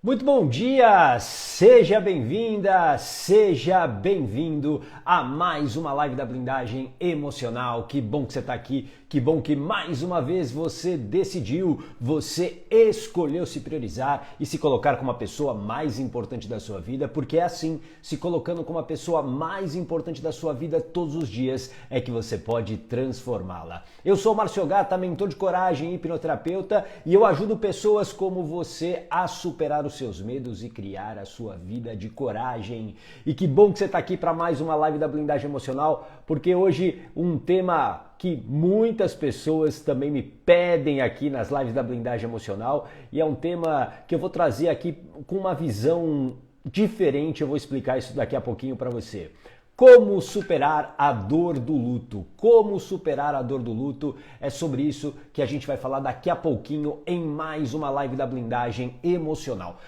Muito bom dia! Seja bem-vinda, seja bem-vindo a mais uma live da Blindagem Emocional. Que bom que você está aqui, que bom que mais uma vez você decidiu, você escolheu se priorizar e se colocar como a pessoa mais importante da sua vida, porque é assim, se colocando como a pessoa mais importante da sua vida todos os dias, é que você pode transformá-la. Eu sou o Márcio Gata, mentor de coragem e hipnoterapeuta, e eu ajudo pessoas como você a superar os seus medos e criar a sua vida de coragem. E que bom que você está aqui para mais uma live da Blindagem Emocional, porque hoje um tema que muitas pessoas também me pedem aqui nas lives da Blindagem Emocional, e é um tema que eu vou trazer aqui com uma visão diferente. Eu vou explicar isso daqui a pouquinho para você. Como superar a dor do luto? Como superar a dor do luto? É sobre isso que a gente vai falar daqui a pouquinho em mais uma live da Blindagem Emocional.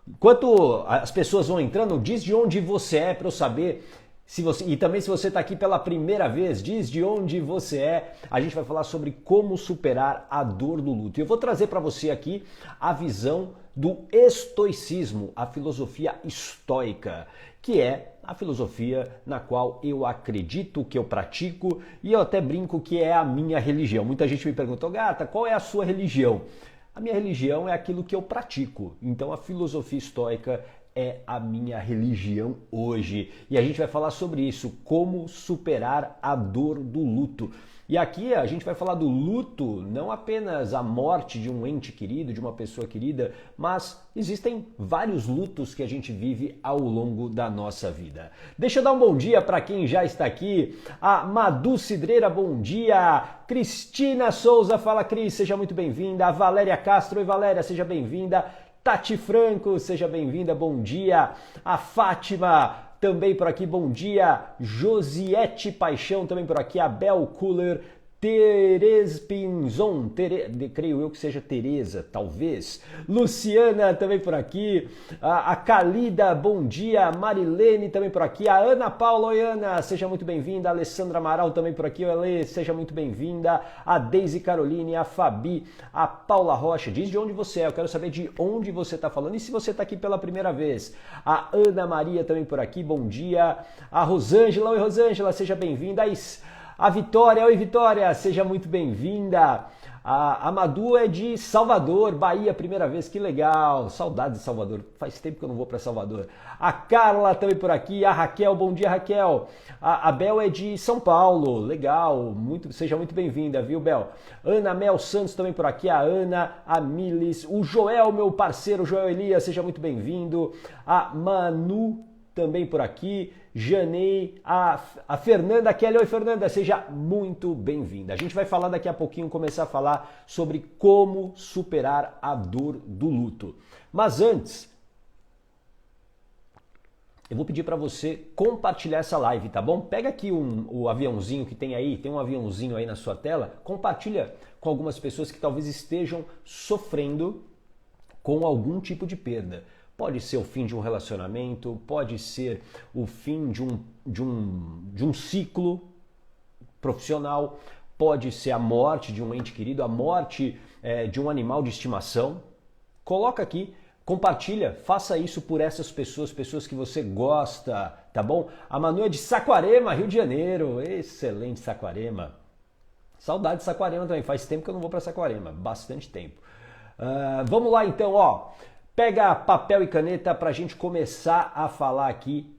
Enquanto as pessoas vão entrando, diz de onde você é para eu saber. E também se você está aqui pela primeira vez, diz de onde você é. A gente vai falar sobre como superar a dor do luto. E eu vou trazer para você aqui a visão do estoicismo, a filosofia estoica, que é a filosofia na qual eu acredito, que eu pratico, e eu até brinco que é a minha religião. Muita gente me pergunta, Gata, qual é a sua religião? A minha religião é aquilo que eu pratico. Então a filosofia estoica é a minha religião hoje. E a gente vai falar sobre isso, como superar a dor do luto. E aqui a gente vai falar do luto, não apenas a morte de um ente querido, de uma pessoa querida, mas existem vários lutos que a gente vive ao longo da nossa vida. Deixa eu dar um bom dia para quem já está aqui. A Madu Cidreira, bom dia. Cristina Souza, fala Cris, seja muito bem-vinda. A Valéria Castro, oi Valéria, seja bem-vinda. Tati Franco, seja bem-vinda, bom dia. A Fátima, também por aqui, bom dia. Josiete Paixão, também por aqui. Abel Kuller, Terez Pinzon, creio eu que seja Tereza, talvez. Luciana, também por aqui. A Calida, bom dia. Marilene, também por aqui. A Ana Paula, oi Ana, seja muito bem-vinda. A Alessandra Amaral, também por aqui. Oi, seja muito bem-vinda. A Deise Caroline, a Fabi, a Paula Rocha, diz de onde você é, eu quero saber de onde você está falando e se você está aqui pela primeira vez. A Ana Maria, também por aqui, bom dia. A Rosângela, oi Rosângela, seja bem-vinda. A Vitória, oi Vitória, seja muito bem-vinda. A Madu é de Salvador, Bahia, primeira vez, que legal. Saudade de Salvador, faz tempo que eu não vou para Salvador. A Carla também por aqui, a Raquel, bom dia Raquel. A Bel é de São Paulo, legal, seja muito bem-vinda, viu Bel? Ana Mel Santos também por aqui, a Ana, a Milis, o Joel, meu parceiro, Joel Elias, seja muito bem-vindo. A Manu também por aqui, Janei, a Fernanda Kelly, oi Fernanda, seja muito bem-vinda. A gente vai falar daqui a pouquinho, começar a falar sobre como superar a dor do luto. Mas antes, eu vou pedir para você compartilhar essa live, tá bom? Pega aqui o aviãozinho que tem aí, tem um aviãozinho aí na sua tela, compartilha com algumas pessoas que talvez estejam sofrendo com algum tipo de perda. Pode ser o fim de um relacionamento, pode ser o fim de um ciclo profissional, pode ser a morte de um ente querido, a morte de um animal de estimação. Coloca aqui, compartilha, faça isso por essas pessoas que você gosta, tá bom? A Manu é de Saquarema, Rio de Janeiro, excelente Saquarema. Saudade de Saquarema também, faz tempo que eu não vou para Saquarema, bastante tempo. Vamos lá então, ó. Pega papel e caneta para a gente começar a falar aqui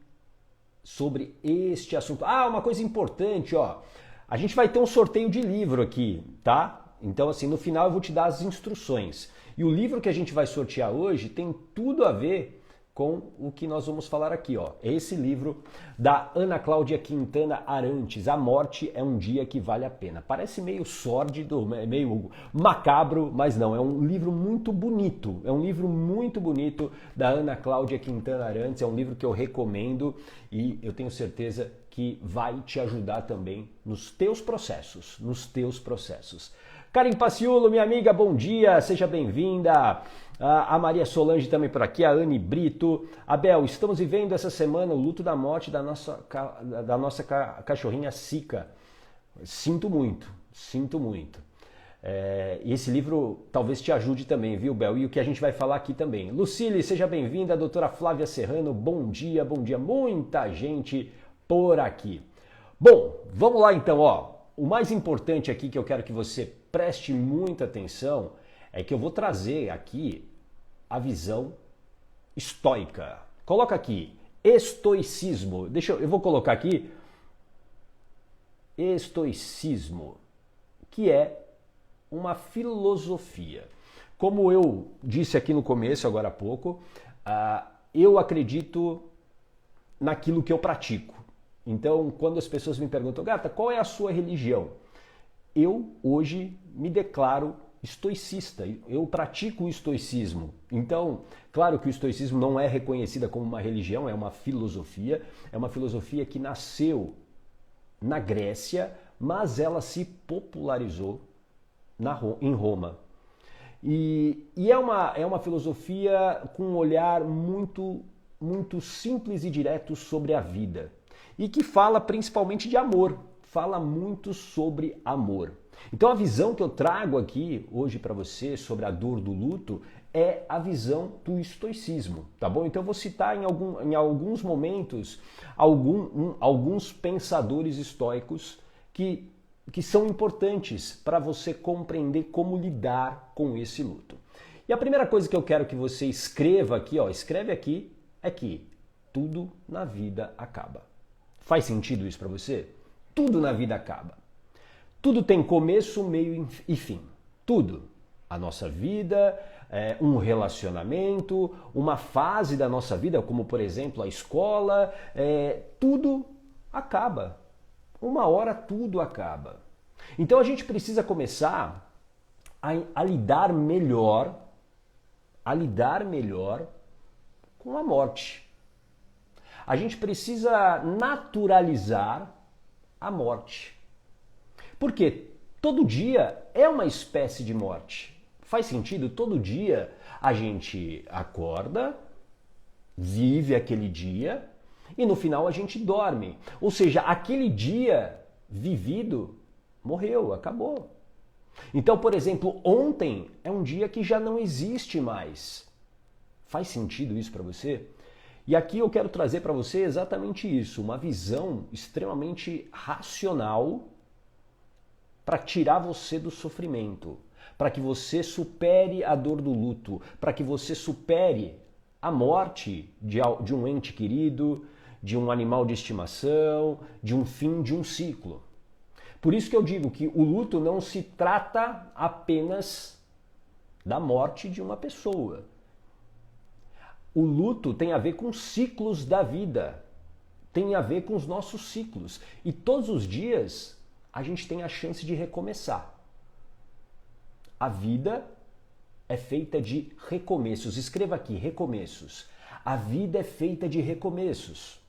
sobre este assunto. Uma coisa importante, ó. A gente vai ter um sorteio de livro aqui, tá? Então, assim, no final eu vou te dar as instruções. E o livro que a gente vai sortear hoje tem tudo a ver com o que nós vamos falar aqui, ó. Esse livro da Ana Cláudia Quintana Arantes, A Morte é um Dia que Vale a Pena. Parece meio sórdido, meio macabro, mas não, é um livro muito bonito. É um livro muito bonito da Ana Cláudia Quintana Arantes, é um livro que eu recomendo e eu tenho certeza que vai te ajudar também nos teus processos, Karen Paciulo, minha amiga, bom dia, seja bem-vinda. A Maria Solange também por aqui, a Anne Brito. Abel, estamos vivendo essa semana o luto da morte da nossa cachorrinha Sica. Sinto muito, sinto muito. E esse livro talvez te ajude também, viu, Bel? E o que a gente vai falar aqui também. Lucile, seja bem-vinda. Doutora Flávia Serrano, bom dia, bom dia. Muita gente por aqui. Bom, vamos lá então, ó. O mais importante aqui que eu quero que você preste muita atenção é que eu vou trazer aqui a visão estoica. Coloca aqui, estoicismo. Eu vou colocar aqui estoicismo, que é uma filosofia. Como eu disse aqui no começo, agora há pouco, eu acredito naquilo que eu pratico. Então, quando as pessoas me perguntam, Gata, qual é a sua religião? Eu hoje me declaro estoicista, eu pratico o estoicismo. Então, claro que o estoicismo não é reconhecida como uma religião, é uma filosofia que nasceu na Grécia, mas ela se popularizou em Roma. E é uma filosofia com um olhar muito simples e direto sobre a vida. E que fala principalmente de amor, fala muito sobre amor. Então a visão que eu trago aqui hoje para você sobre a dor do luto é a visão do estoicismo, tá bom? Então eu vou citar em alguns momentos alguns pensadores estoicos que são importantes para você compreender como lidar com esse luto. E a primeira coisa que eu quero que você escreva aqui, ó, escreve aqui, é que tudo na vida acaba. Faz sentido isso para você? Tudo na vida acaba. Tudo tem começo, meio e fim. Tudo. A nossa vida, um relacionamento, uma fase da nossa vida, como por exemplo a escola, tudo acaba. Uma hora tudo acaba. Então a gente precisa começar a lidar melhor com a morte. A gente precisa naturalizar a morte. Porque todo dia é uma espécie de morte. Faz sentido? Todo dia a gente acorda, vive aquele dia e no final a gente dorme. Ou seja, aquele dia vivido morreu, acabou. Então, por exemplo, ontem é um dia que já não existe mais. Faz sentido isso para você? E aqui eu quero trazer para você exatamente isso, uma visão extremamente racional para tirar você do sofrimento, para que você supere a dor do luto, para que você supere a morte de um ente querido, de um animal de estimação, de um fim de um ciclo. Por isso que eu digo que o luto não se trata apenas da morte de uma pessoa. O luto tem a ver com ciclos da vida, tem a ver com os nossos ciclos. E todos os dias a gente tem a chance de recomeçar. A vida é feita de recomeços. Escreva aqui, recomeços. A vida é feita de recomeços.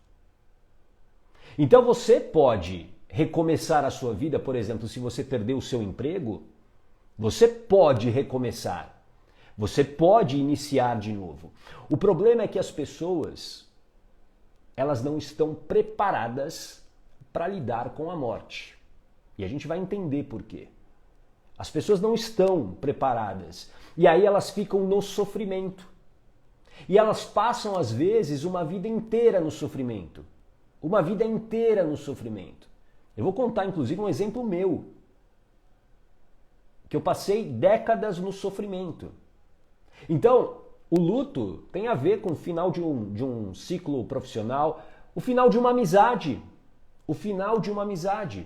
Então você pode recomeçar a sua vida, por exemplo, se você perdeu o seu emprego, você pode recomeçar. Você pode iniciar de novo. O problema é que as pessoas, elas não estão preparadas para lidar com a morte. E a gente vai entender por quê. As pessoas não estão preparadas. E aí elas ficam no sofrimento. E elas passam, às vezes, uma vida inteira no sofrimento. Uma vida inteira no sofrimento. Eu vou contar, inclusive, um exemplo meu. Que eu passei décadas no sofrimento. Então, o luto tem a ver com o final de um ciclo profissional, o final de uma amizade. O final de uma amizade.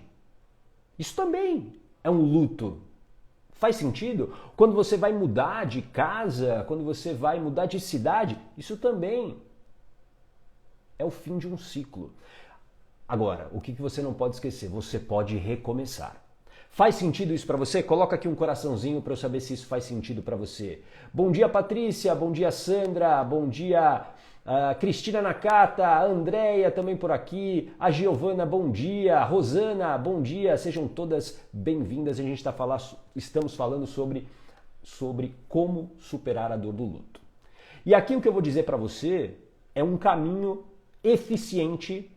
Isso também é um luto. Faz sentido? Quando você vai mudar de casa, quando você vai mudar de cidade, isso também é o fim de um ciclo. Agora, o que você não pode esquecer? Você pode recomeçar. Faz sentido isso para você? Coloca aqui um coraçãozinho para eu saber se isso faz sentido para você. Bom dia, Patrícia. Bom dia, Sandra. Bom dia, Cristina Nakata. A Andréia também por aqui. A Giovana, bom dia. Rosana, bom dia. Sejam todas bem-vindas. A gente estamos falando sobre como superar a dor do luto. E aqui o que eu vou dizer para você é um caminho eficiente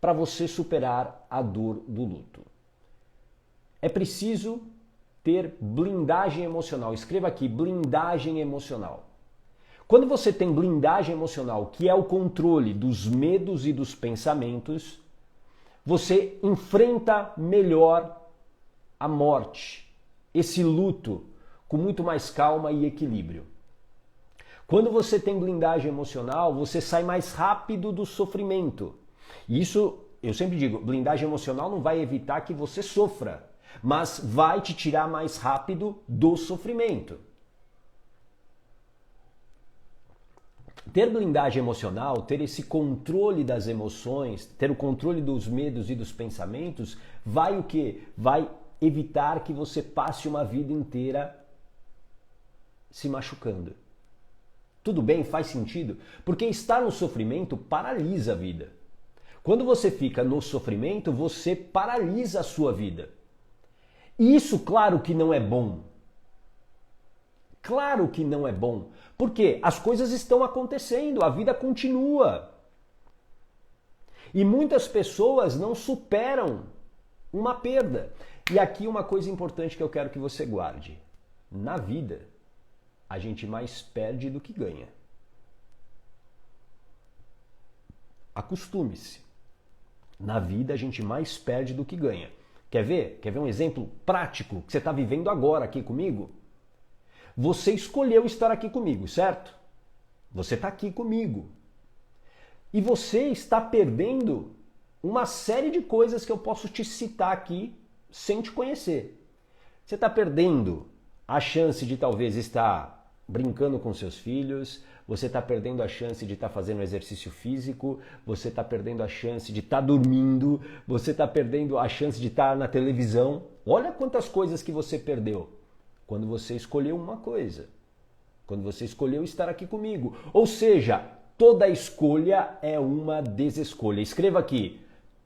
para você superar a dor do luto. É preciso ter blindagem emocional. Escreva aqui, blindagem emocional. Quando você tem blindagem emocional, que é o controle dos medos e dos pensamentos, você enfrenta melhor a morte, esse luto, com muito mais calma e equilíbrio. Quando você tem blindagem emocional, você sai mais rápido do sofrimento. E isso, eu sempre digo, blindagem emocional não vai evitar que você sofra, mas vai te tirar mais rápido do sofrimento. Ter blindagem emocional, ter esse controle das emoções, ter o controle dos medos e dos pensamentos, vai o quê? Vai evitar que você passe uma vida inteira se machucando. Tudo bem? Faz sentido? Porque estar no sofrimento paralisa a vida. Quando você fica no sofrimento, você paralisa a sua vida. E isso, claro que não é bom. Claro que não é bom. Porque as coisas estão acontecendo, a vida continua. E muitas pessoas não superam uma perda. E aqui uma coisa importante que eu quero que você guarde. Na vida, a gente mais perde do que ganha. Acostume-se. Na vida, a gente mais perde do que ganha. Quer ver? Quer ver um exemplo prático que você está vivendo agora aqui comigo? Você escolheu estar aqui comigo, certo? Você está aqui comigo. E você está perdendo uma série de coisas que eu posso te citar aqui sem te conhecer. Você está perdendo a chance de talvez estar brincando com seus filhos, você está perdendo a chance de estar fazendo exercício físico, você está perdendo a chance de estar dormindo, você está perdendo a chance de estar na televisão. Olha quantas coisas que você perdeu quando você escolheu uma coisa, quando você escolheu estar aqui comigo. Ou seja, toda escolha é uma desescolha. Escreva aqui,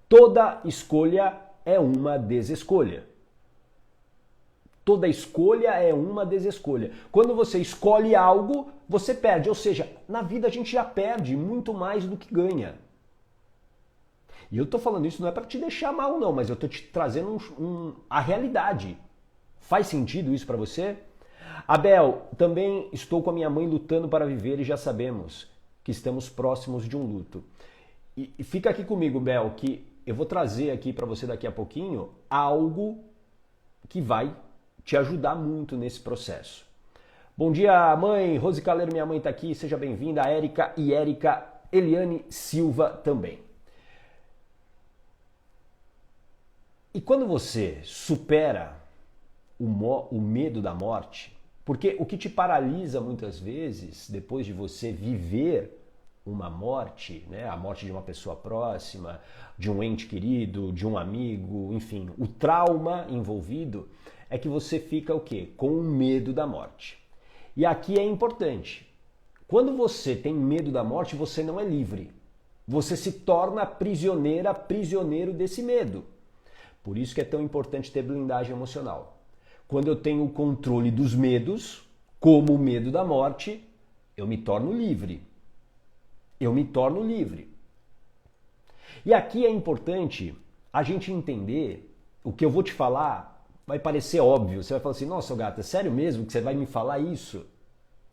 toda escolha é uma desescolha. Toda escolha é uma desescolha. Quando você escolhe algo, você perde. Ou seja, na vida a gente já perde muito mais do que ganha. E eu estou falando isso não é para te deixar mal não, mas eu estou te trazendo a realidade. Faz sentido isso para você? Abel, também estou com a minha mãe lutando para viver e já sabemos que estamos próximos de um luto. E fica aqui comigo, Bel, que eu vou trazer aqui para você daqui a pouquinho algo que vai te ajudar muito nesse processo. Bom dia, mãe. Rose Caleiro, minha mãe está aqui. Seja bem-vinda. A Érica e Érica Eliane Silva também. E quando você supera o medo da morte, porque o que te paralisa muitas vezes, depois de você viver uma morte, né, a morte de uma pessoa próxima, de um ente querido, de um amigo, enfim, o trauma envolvido, é que você fica o quê? Com o medo da morte. E aqui é importante. Quando você tem medo da morte, você não é livre. Você se torna prisioneira, prisioneiro desse medo. Por isso que é tão importante ter blindagem emocional. Quando eu tenho o controle dos medos, como o medo da morte, eu me torno livre. Eu me torno livre. E aqui é importante a gente entender, o que eu vou te falar vai parecer óbvio. Você vai falar assim, nossa, gata, sério mesmo que você vai me falar isso?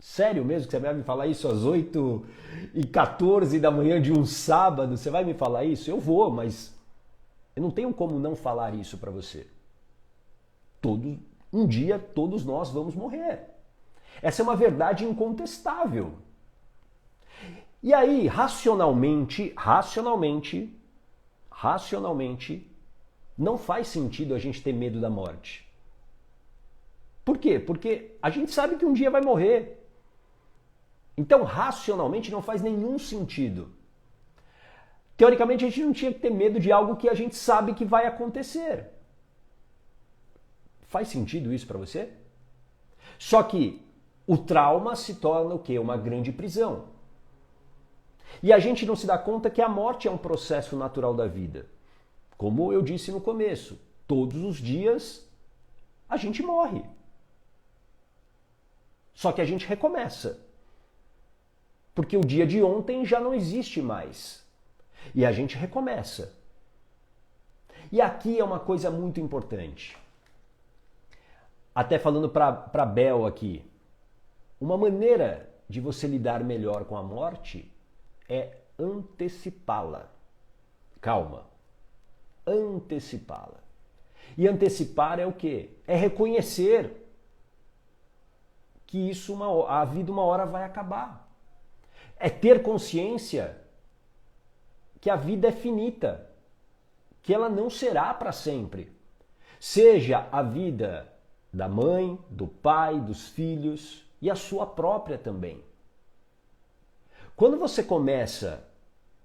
Sério mesmo que você vai me falar isso às 8h14 da manhã de um sábado? Você vai me falar isso? Eu vou, mas eu não tenho como não falar isso para você. Um dia todos nós vamos morrer. Essa é uma verdade incontestável. E aí, racionalmente, não faz sentido a gente ter medo da morte. Por quê? Porque a gente sabe que um dia vai morrer. Então, racionalmente, não faz nenhum sentido. Teoricamente, a gente não tinha que ter medo de algo que a gente sabe que vai acontecer. Faz sentido isso para você? Só que o trauma se torna o quê? Uma grande prisão. E a gente não se dá conta que a morte é um processo natural da vida. Como eu disse no começo, todos os dias a gente morre. Só que a gente recomeça. Porque o dia de ontem já não existe mais. E a gente recomeça. E aqui é uma coisa muito importante. até falando para Bel aqui, uma maneira de você lidar melhor com a morte é antecipá-la. Calma. Antecipá-la. E antecipar é o quê? É reconhecer que a vida uma hora vai acabar. É ter consciência que a vida é finita, que ela não será para sempre. Seja a vida da mãe, do pai, dos filhos e a sua própria também. Quando você começa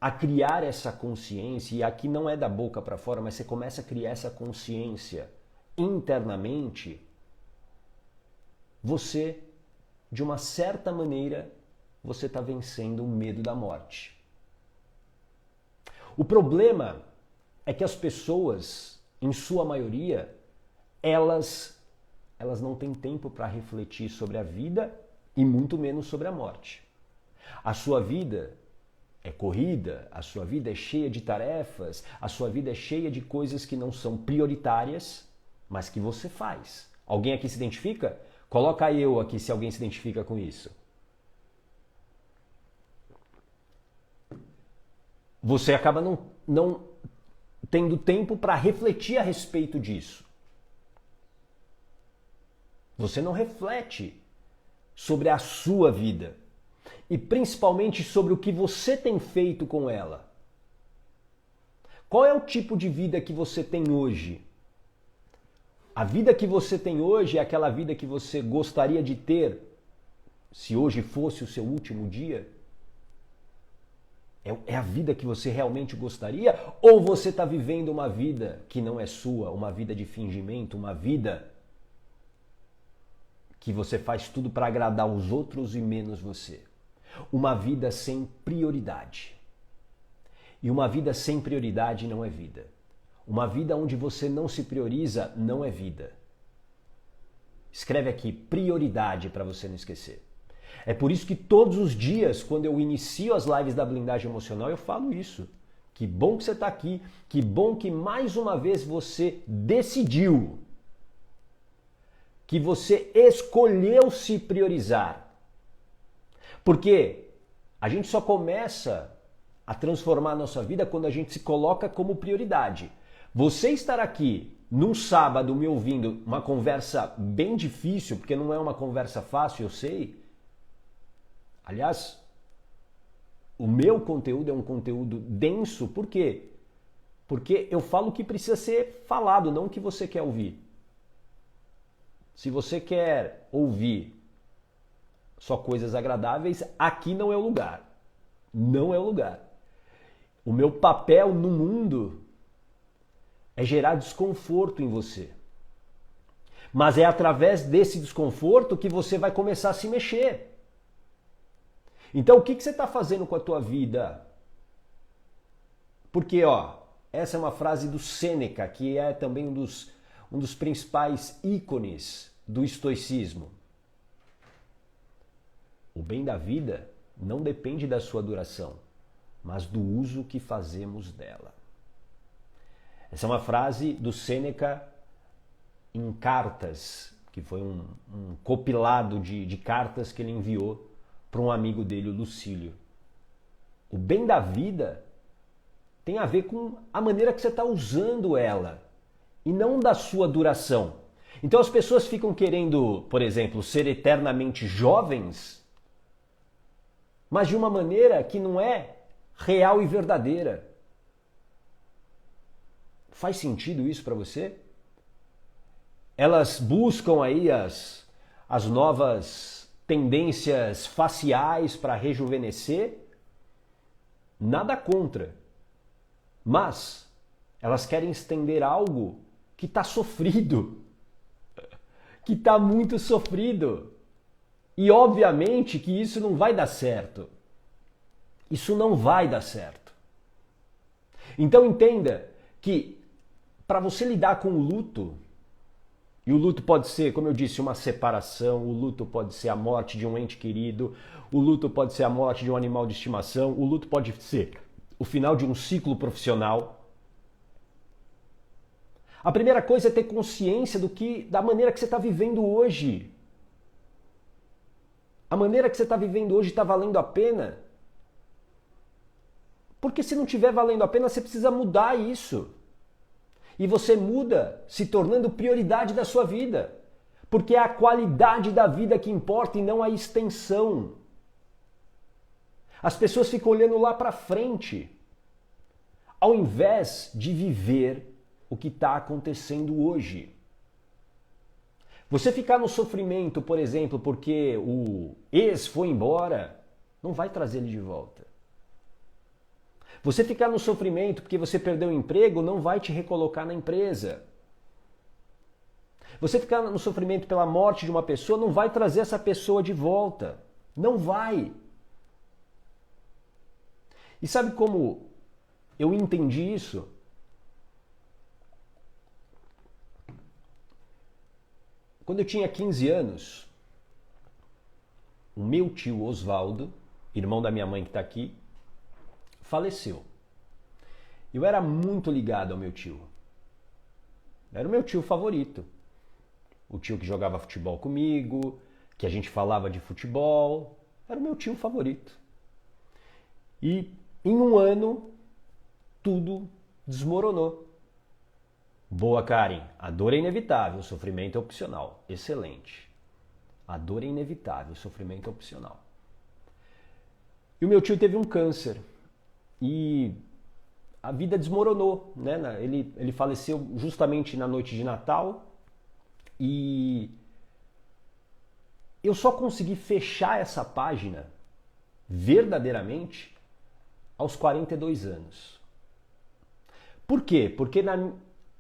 a criar essa consciência, e aqui não é da boca para fora, mas você começa a criar essa consciência internamente, você, de uma certa maneira, você está vencendo o medo da morte. O problema é que as pessoas, em sua maioria, elas não têm tempo para refletir sobre a vida e muito menos sobre a morte. A sua vida é corrida, a sua vida é cheia de tarefas, a sua vida é cheia de coisas que não são prioritárias, mas que você faz. Alguém aqui se identifica? Coloca eu aqui se alguém se identifica com isso. Você acaba não tendo tempo para refletir a respeito disso. Você não reflete sobre a sua vida e principalmente sobre o que você tem feito com ela. Qual é o tipo de vida que você tem hoje? A vida que você tem hoje é aquela vida que você gostaria de ter se hoje fosse o seu último dia? É a vida que você realmente gostaria? Ou você está vivendo uma vida que não é sua, uma vida de fingimento, uma vida que você faz tudo para agradar os outros e menos você? Uma vida sem prioridade. E uma vida sem prioridade não é vida. Uma vida onde você não se prioriza não é vida. Escreve aqui, prioridade, para você não esquecer. É por isso que todos os dias, quando eu inicio as lives da blindagem emocional, eu falo isso. Que bom que você está aqui, que bom que mais uma vez você decidiu, que você escolheu se priorizar. Porque a gente só começa a transformar a nossa vida quando a gente se coloca como prioridade. Você estar aqui num sábado me ouvindo uma conversa bem difícil, porque não é uma conversa fácil, eu sei. Aliás, o meu conteúdo é um conteúdo denso, por quê? Porque eu falo o que precisa ser falado, não o que você quer ouvir. Se você quer ouvir só coisas agradáveis, aqui não é o lugar. Não é o lugar. O meu papel no mundo é gerar desconforto em você. Mas é através desse desconforto que você vai começar a se mexer. Então, o que você está fazendo com a tua vida? Porque, essa é uma frase do Sêneca, que é também um dos principais ícones do estoicismo. O bem da vida não depende da sua duração, mas do uso que fazemos dela. Essa é uma frase do Sêneca em cartas, que foi um compilado de cartas que ele enviou para um amigo dele, o Lucílio. O bem da vida tem a ver com a maneira que você está usando ela e não da sua duração. Então as pessoas ficam querendo, por exemplo, ser eternamente jovens, mas de uma maneira que não é real e verdadeira. Faz sentido isso para você? Elas buscam aí as novas tendências faciais para rejuvenescer, nada contra. Mas elas querem estender algo que está sofrido, que está muito sofrido. E obviamente que isso não vai dar certo. Isso não vai dar certo. Então entenda que para você lidar com o luto, e o luto pode ser, como eu disse, uma separação, o luto pode ser a morte de um ente querido, o luto pode ser a morte de um animal de estimação, o luto pode ser o final de um ciclo profissional. A primeira coisa é ter consciência da maneira que você está vivendo hoje. A maneira que você está vivendo hoje está valendo a pena? Porque se não estiver valendo a pena, você precisa mudar isso. E você muda se tornando prioridade da sua vida. Porque é a qualidade da vida que importa e não a extensão. As pessoas ficam olhando lá para frente, ao invés de viver o que está acontecendo hoje. Você ficar no sofrimento, por exemplo, porque o ex foi embora, não vai trazer ele de volta. Você ficar no sofrimento porque você perdeu o emprego, não vai te recolocar na empresa. Você ficar no sofrimento pela morte de uma pessoa, não vai trazer essa pessoa de volta. Não vai. E sabe como eu entendi isso? Quando eu tinha 15 anos, o meu tio Osvaldo, irmão da minha mãe que está aqui, faleceu. Eu era muito ligado ao meu tio. Era o meu tio favorito. O tio que jogava futebol comigo, que a gente falava de futebol. Era o meu tio favorito. E em um ano, tudo desmoronou. Boa, Karen. A dor é inevitável, o sofrimento é opcional. Excelente. A dor é inevitável, o sofrimento é opcional. E o meu tio teve um câncer. E a vida desmoronou, né? Ele faleceu justamente na noite de Natal. E eu só consegui fechar essa página verdadeiramente aos 42 anos. Por quê? Porque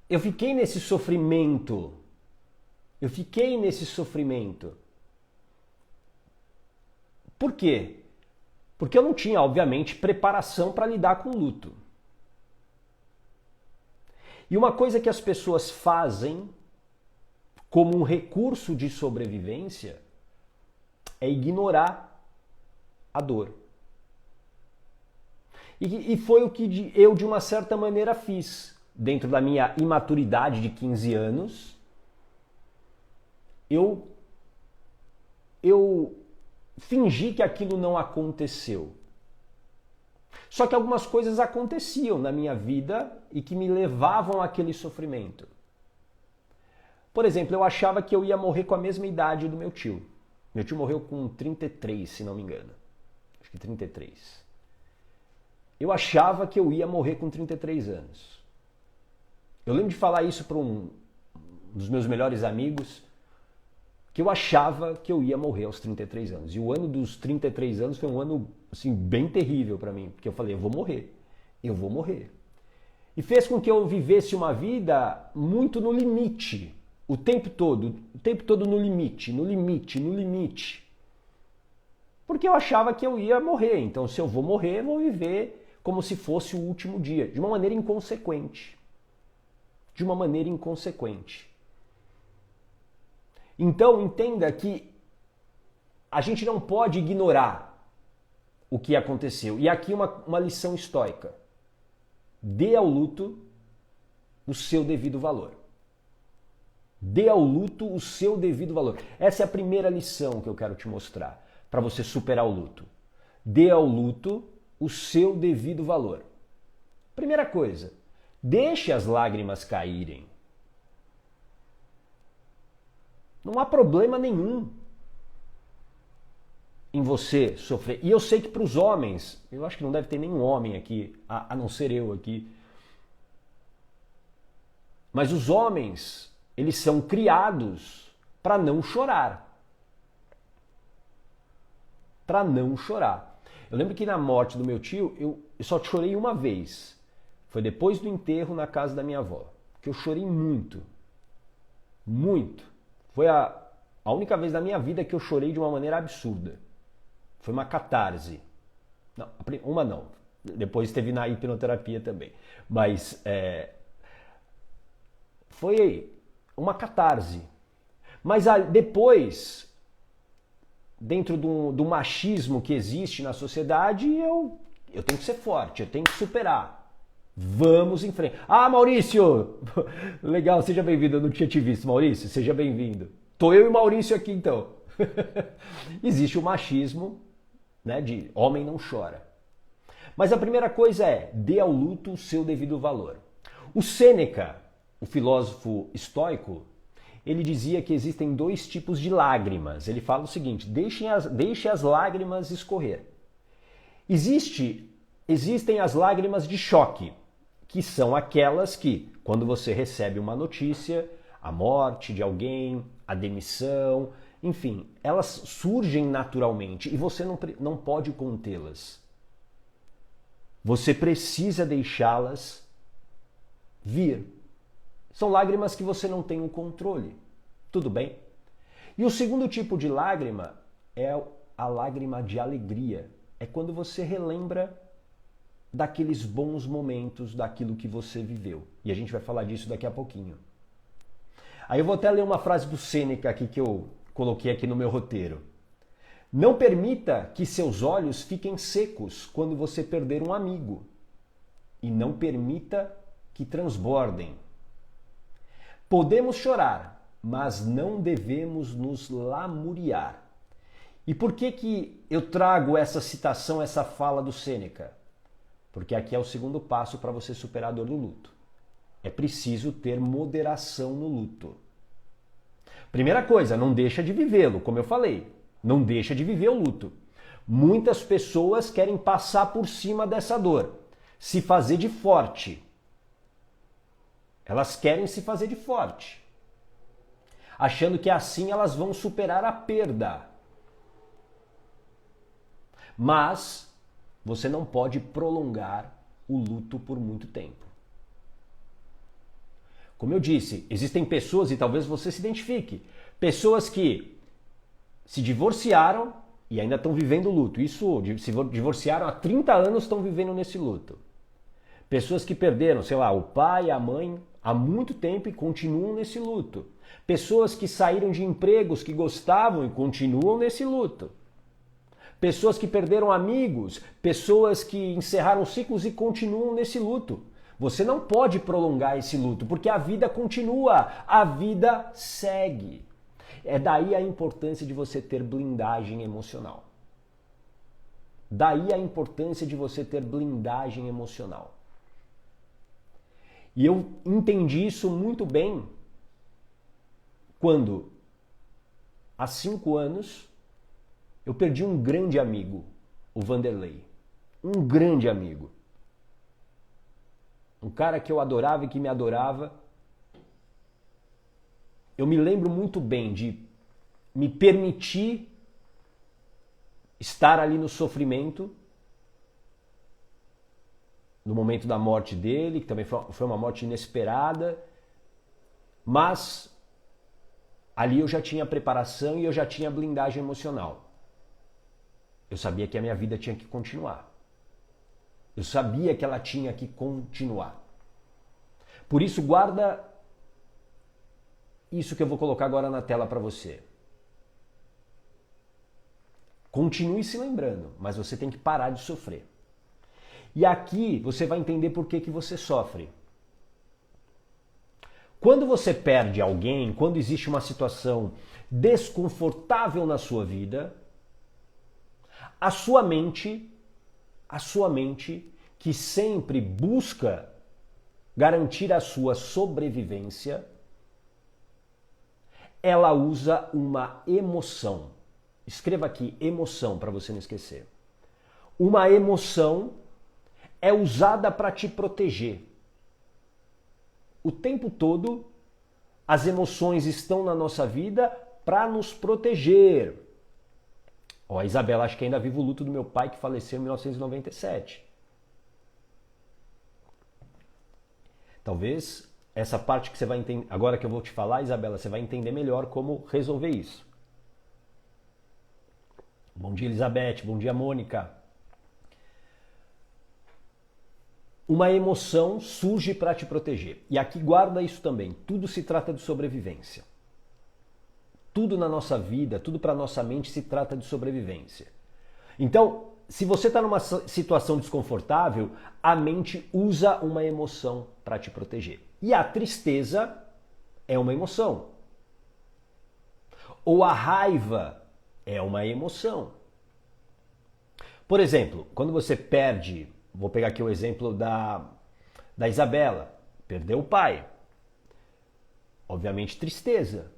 eu fiquei nesse sofrimento. Por quê? Porque eu não tinha, obviamente, preparação para lidar com o luto. E uma coisa que as pessoas fazem como um recurso de sobrevivência é ignorar a dor. E foi o que eu, de uma certa maneira, fiz. Dentro da minha imaturidade de 15 anos, eu fingi que aquilo não aconteceu. Só que algumas coisas aconteciam na minha vida e que me levavam àquele sofrimento. Por exemplo, eu achava que eu ia morrer com a mesma idade do meu tio. Meu tio morreu com 33, se não me engano. Acho que 33. Eu achava que eu ia morrer com 33 anos. Eu lembro de falar isso para um dos meus melhores amigos, que eu achava que eu ia morrer aos 33 anos. E o ano dos 33 anos foi um ano assim, bem terrível para mim, porque eu falei, eu vou morrer. E fez com que eu vivesse uma vida muito no limite, o tempo todo no limite. Porque eu achava que eu ia morrer, então se eu vou morrer, eu vou viver como se fosse o último dia, de uma maneira inconsequente. Então, entenda que a gente não pode ignorar o que aconteceu. E aqui uma lição estoica. Dê ao luto o seu devido valor. Essa é a primeira lição que eu quero te mostrar para você superar o luto. Dê ao luto o seu devido valor. Primeira coisa, deixe as lágrimas caírem. Não há problema nenhum em você sofrer. E eu sei que para os homens, eu acho que não deve ter nenhum homem aqui, a não ser eu aqui. Mas os homens, eles são criados para não chorar. Eu lembro que na morte do meu tio, eu só chorei uma vez. Foi depois do enterro na casa da minha avó. Que eu chorei muito. Foi a única vez na minha vida que eu chorei de uma maneira absurda. Foi uma catarse. Não, uma não. Depois teve na hipnoterapia também. Mas foi uma catarse. Mas depois, dentro do machismo que existe na sociedade, eu tenho que ser forte, eu tenho que superar. Vamos em frente. Ah, Maurício! Legal, seja bem-vindo. Eu não tinha te visto, Maurício. Seja bem-vindo. Tô eu e o Maurício aqui, então. Existe o machismo, né, de homem não chora. Mas a primeira coisa é, dê ao luto o seu devido valor. O Sêneca, o filósofo estoico, ele dizia que existem dois tipos de lágrimas. Ele fala o seguinte, deixe as lágrimas escorrer. Existem as lágrimas de choque, que são aquelas que, quando você recebe uma notícia, a morte de alguém, a demissão, enfim, elas surgem naturalmente e você não pode contê-las. Você precisa deixá-las vir. São lágrimas que você não tem o controle. Tudo bem? E o segundo tipo de lágrima é a lágrima de alegria. É quando você relembra daqueles bons momentos, daquilo que você viveu. E a gente vai falar disso daqui a pouquinho. Aí eu vou até ler uma frase do Sêneca aqui que eu coloquei aqui no meu roteiro. Não permita que seus olhos fiquem secos quando você perder um amigo. E não permita que transbordem. Podemos chorar, mas não devemos nos lamuriar. E por que eu trago essa citação, essa fala do Sêneca? Porque aqui é o segundo passo para você superar a dor do luto. É preciso ter moderação no luto. Primeira coisa, não deixa de vivê-lo, como eu falei. Não deixa de viver o luto. Muitas pessoas querem passar por cima dessa dor, se fazer de forte. Elas querem se fazer de forte, achando que assim elas vão superar a perda. Mas você não pode prolongar o luto por muito tempo. Como eu disse, existem pessoas, e talvez você se identifique, pessoas que se divorciaram e ainda estão vivendo o luto. Isso, se divorciaram há 30 anos, estão vivendo nesse luto. Pessoas que perderam, sei lá, o pai, a mãe, há muito tempo e continuam nesse luto. Pessoas que saíram de empregos que gostavam e continuam nesse luto. Pessoas que perderam amigos, pessoas que encerraram ciclos e continuam nesse luto. Você não pode prolongar esse luto, porque a vida continua, a vida segue. É daí a importância de você ter blindagem emocional. Daí a importância de você ter blindagem emocional. E eu entendi isso muito bem quando, há 5 anos, eu perdi um grande amigo, o Vanderlei. Um grande amigo. Um cara que eu adorava e que me adorava. Eu me lembro muito bem de me permitir estar ali no sofrimento, no momento da morte dele, que também foi uma morte inesperada, mas ali eu já tinha preparação e eu já tinha blindagem emocional. Eu sabia que a minha vida tinha que continuar. Eu sabia que ela tinha que continuar. Por isso, guarda isso que eu vou colocar agora na tela para você. Continue se lembrando, mas você tem que parar de sofrer. E aqui você vai entender por que você sofre. Quando você perde alguém, quando existe uma situação desconfortável na sua vida, a sua mente, que sempre busca garantir a sua sobrevivência, ela usa uma emoção. Escreva aqui, emoção, para você não esquecer. Uma emoção é usada para te proteger. O tempo todo, as emoções estão na nossa vida para nos proteger. Ó, a Isabela, acho que ainda vive o luto do meu pai que faleceu em 1997. Talvez essa parte que você vai entender, agora que eu vou te falar, Isabela, você vai entender melhor como resolver isso. Bom dia, Elizabeth. Bom dia, Mônica. Uma emoção surge para te proteger. E aqui guarda isso também. Tudo se trata de sobrevivência. Tudo na nossa vida, tudo para nossa mente se trata de sobrevivência. Então, se você está numa situação desconfortável, a mente usa uma emoção para te proteger. E a tristeza é uma emoção. Ou a raiva é uma emoção. Por exemplo, quando você perde, vou pegar aqui o exemplo da Isabela, perdeu o pai. Obviamente tristeza.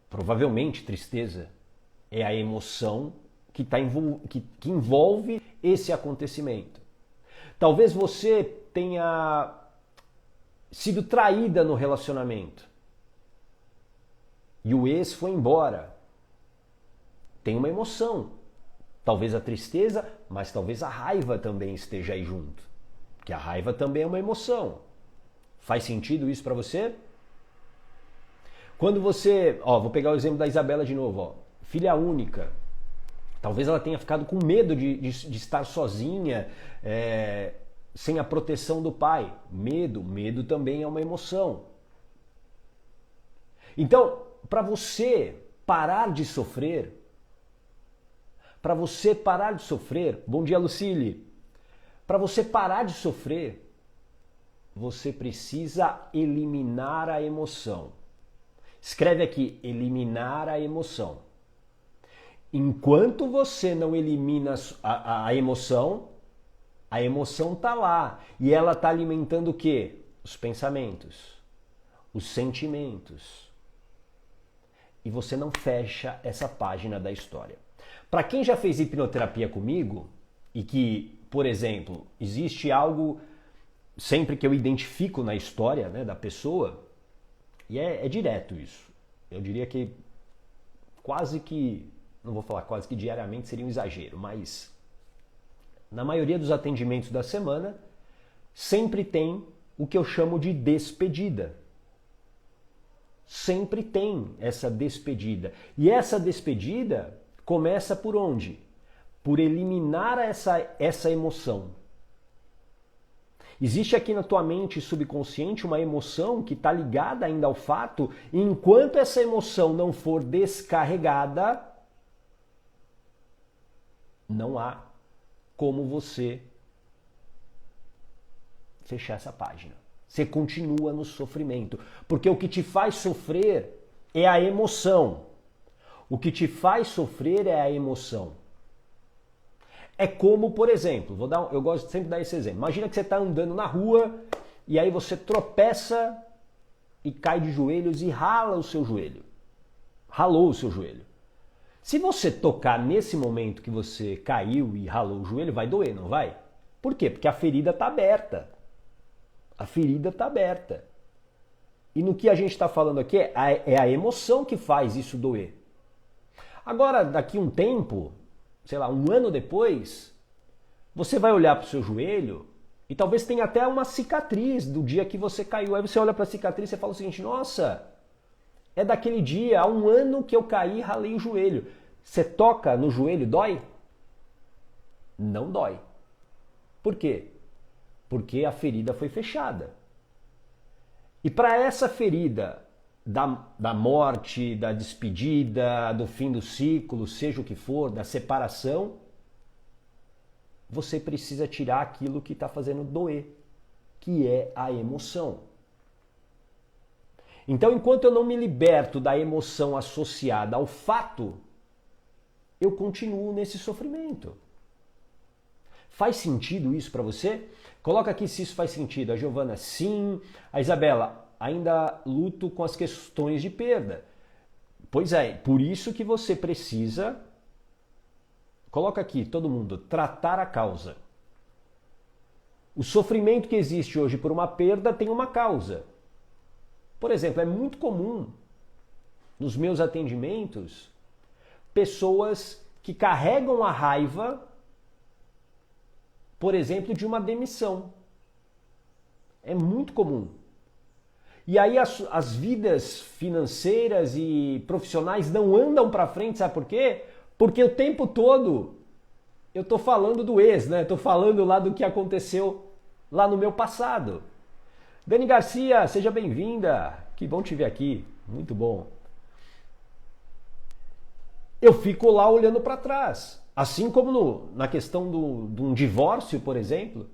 Provavelmente tristeza é a emoção que envolve esse acontecimento. Talvez você tenha sido traída no relacionamento e o ex foi embora. Tem uma emoção. Talvez a tristeza, mas talvez a raiva também esteja aí junto. Porque a raiva também é uma emoção. Faz sentido isso para você? Quando você, vou pegar o exemplo da Isabela de novo, filha única. Talvez ela tenha ficado com medo de estar sozinha, sem a proteção do pai. Medo também é uma emoção. Então, para você parar de sofrer, bom dia, Lucille. Para você parar de sofrer, você precisa eliminar a emoção. Escreve aqui, eliminar a emoção. Enquanto você não elimina a emoção está lá. E ela está alimentando o quê? Os pensamentos, os sentimentos. E você não fecha essa página da história. Para quem já fez hipnoterapia comigo e que, por exemplo, existe algo sempre que eu identifico na história, né, da pessoa, e é direto isso. Eu diria que não vou falar quase que diariamente, seria um exagero, mas na maioria dos atendimentos da semana, sempre tem o que eu chamo de despedida. Sempre tem essa despedida. E essa despedida começa por onde? Por eliminar essa emoção. Existe aqui na tua mente subconsciente uma emoção que está ligada ainda ao fato, e enquanto essa emoção não for descarregada, não há como você fechar essa página. Você continua no sofrimento, porque o que te faz sofrer é a emoção. O que te faz sofrer é a emoção. É como, por exemplo, eu gosto sempre de dar esse exemplo. Imagina que você está andando na rua e aí você tropeça e cai de joelhos e rala o seu joelho. Ralou o seu joelho. Se você tocar nesse momento que você caiu e ralou o joelho, vai doer, não vai? Por quê? Porque a ferida está aberta. A ferida está aberta. E no que a gente está falando aqui é a emoção que faz isso doer. Agora, daqui um tempo, sei lá, um ano depois, você vai olhar para o seu joelho e talvez tenha até uma cicatriz do dia que você caiu. Aí você olha para a cicatriz e fala o seguinte, nossa, é daquele dia, há um ano que eu caí e ralei o joelho. Você toca no joelho, dói? Não dói. Por quê? Porque a ferida foi fechada. E para essa ferida da morte, da despedida, do fim do ciclo, seja o que for, da separação, você precisa tirar aquilo que está fazendo doer, que é a emoção. Então, enquanto eu não me liberto da emoção associada ao fato, eu continuo nesse sofrimento. Faz sentido isso para você? Coloca aqui se isso faz sentido. A Giovana, sim. A Isabela, ainda luto com as questões de perda. Pois é, por isso que você precisa, coloca aqui, todo mundo, tratar a causa. O sofrimento que existe hoje por uma perda tem uma causa. Por exemplo, é muito comum nos meus atendimentos pessoas que carregam a raiva, por exemplo, de uma demissão. É muito comum. E aí as vidas financeiras e profissionais não andam para frente, sabe por quê? Porque o tempo todo eu estou falando do ex, né? Estou falando lá do que aconteceu lá no meu passado. Dani Garcia, seja bem-vinda. Que bom te ver aqui. Muito bom. eu fico lá olhando para trás. Assim como na questão de um divórcio, por exemplo.